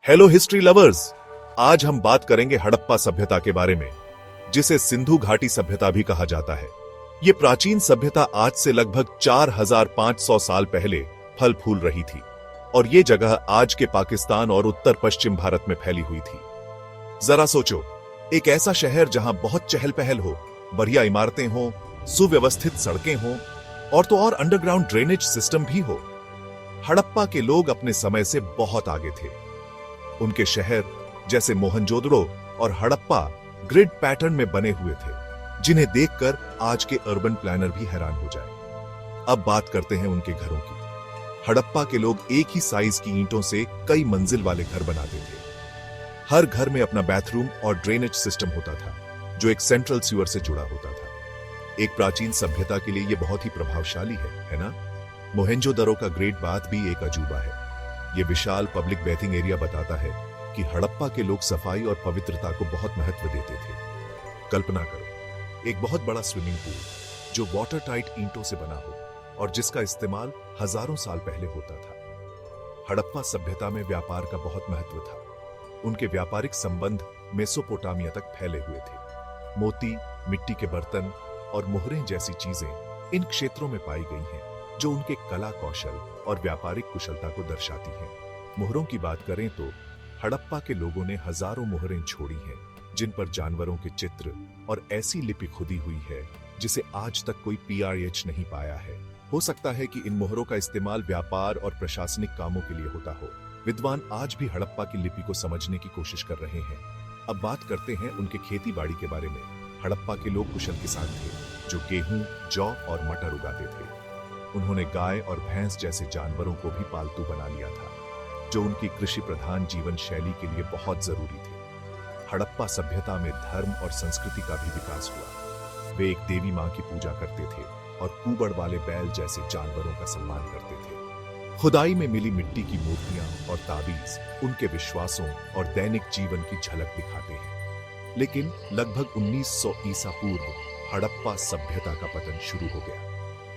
Hello history lovers, आज हम बात करेंगे हड़प्पा सभ्यता के बारे में, जिसे सिंधु घाटी सभ्यता भी कहा जाता है। ये प्राचीन सभ्यता आज से लगभग 4500 साल पहले फल फूल रही थी और ये जगह आज के पाकिस्तान और उत्तर पश्चिम भारत में फैली हुई थी। जरा सोचो, एक ऐसा शहर जहां बहुत चहल पहल हो, बढ़िया इमारतें हो, सुव्यवस्थित सड़कें हो और तो और अंडरग्राउंड ड्रेनेज सिस्टम भी हो। हड़प्पा के लोग अपने समय से बहुत आगे थे। उनके शहर जैसे मोहनजोदड़ो और हड़प्पा ग्रिड पैटर्न में बने हुए थे, जिन्हें देखकर आज के अर्बन प्लानर भी हैरान हो जाए। अब बात करते हैं उनके घरों की। हड़प्पा के लोग एक ही साइज की ईंटों से कई मंजिल वाले घर बनाते थे। हर घर में अपना बाथरूम और ड्रेनेज सिस्टम होता था, जो एक सेंट्रल सीवर से जुड़ा होता था। एक प्राचीन सभ्यता के लिए यह बहुत ही प्रभावशाली है ना? मोहेंजोदड़ो का ग्रेट बाथ भी एक अजूबा है। यह विशाल पब्लिक बेथिंग एरिया बताता है कि हड़प्पा के लोग सफाई और पवित्रता को बहुत महत्व देते थे। कल्पना करो, एक बहुत बड़ा स्विमिंग पूल जो वाटर टाइट ईंटों से बना हो और जिसका इस्तेमाल हजारों साल पहले होता था। हड़प्पा सभ्यता में व्यापार का बहुत महत्व था। उनके व्यापारिक संबंध मेसोपोटामिया तक फैले हुए थे। मोती, मिट्टी के बर्तन और मोहरें जैसी चीजें इन क्षेत्रों में पाई गई हैं, जो उनके कला कौशल और व्यापारिक कुशलता को दर्शाती हैं। मोहरों की बात करें तो हड़प्पा के लोगों ने हजारों मोहरें छोड़ी हैं, जिन पर जानवरों के चित्र और ऐसी लिपि खुदी हुई है जिसे आज तक कोई PRH नहीं पाया है। हो सकता है कि इन मोहरों का इस्तेमाल व्यापार और प्रशासनिक कामों के लिए होता हो। विद्वान आज भी हड़प्पा की लिपि को समझने की कोशिश कर रहे हैं। अब बात करते हैं उनके खेती बाड़ी के बारे में। हड़प्पा के लोग कुशल किसान थे, जो गेहूं, जौ और मटर उगाते थे। उन्होंने गाय और भैंस जैसे जानवरों को भी पालतू बना लिया था, जो उनकी कृषि प्रधान जीवन शैली के लिए बहुत जरूरी थे। हड़प्पा सभ्यता में धर्म और संस्कृति का भी विकास हुआ। वे एक देवी मां की पूजा करते थे और कुबड़ वाले बैल जैसे जानवरों का सम्मान करते थे। खुदाई में मिली मिट्टी की मूर्तियां और ताबीज उनके विश्वासों और दैनिक जीवन की झलक दिखाते हैं। लेकिन लगभग 1900 ईसा पूर्व हड़प्पा सभ्यता का पतन शुरू हो गया।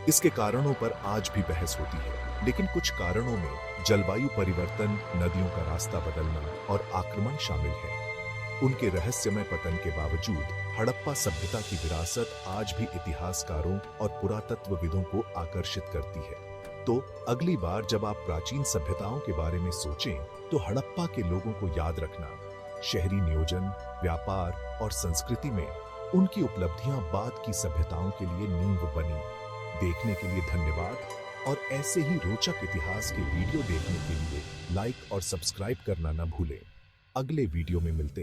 इसके कारणों पर आज भी बहस होती है, लेकिन कुछ कारणों में जलवायु परिवर्तन, नदियों का रास्ता बदलना और आक्रमण शामिल है। उनके रहस्यमय पतन के बावजूद हड़प्पा सभ्यता की विरासत आज भी इतिहासकारों और पुरातत्वविदों को आकर्षित करती है। तो अगली बार जब आप प्राचीन सभ्यताओं के बारे में सोचें, तो हड़प्पा के लोगों को याद रखना। शहरी नियोजन, व्यापार और संस्कृति में उनकी उपलब्धियां बाद की सभ्यताओं के लिए नींव बनी। देखने के लिए धन्यवाद और ऐसे ही रोचक इतिहास के वीडियो देखने के लिए लाइक और सब्सक्राइब करना न भूलें। अगले वीडियो में मिलते हैं।